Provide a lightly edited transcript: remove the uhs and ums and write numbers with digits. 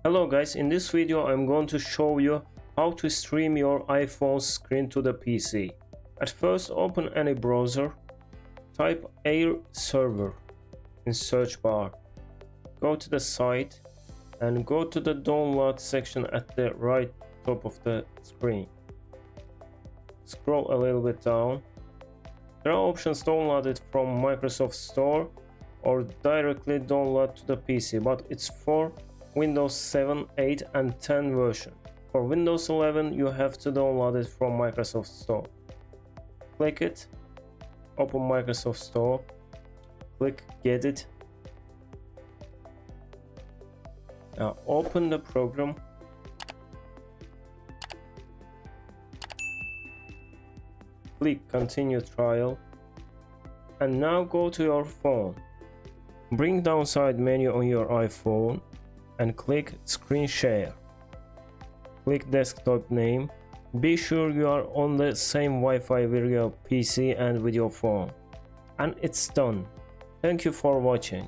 Hello guys, in this video I'm going to show you how to stream your iPhone screen to the PC. At first open any browser, type Air server in search bar, go to the site and go to the download section at the right top of the screen. Scroll a little bit down. There are options downloaded from Microsoft Store or directly download to the PC, but it's for Windows 7, 8 and 10 version. For Windows 11 you have to download it from Microsoft Store. Click it, open Microsoft Store, click get it. Now open the program. Click continue trial and now go to your phone. Bring down side menu on your iPhone and click screen share. Click desktop name. Be sure you are on the same Wi-Fi with your PC and with your phone. And it's done. Thank you for watching.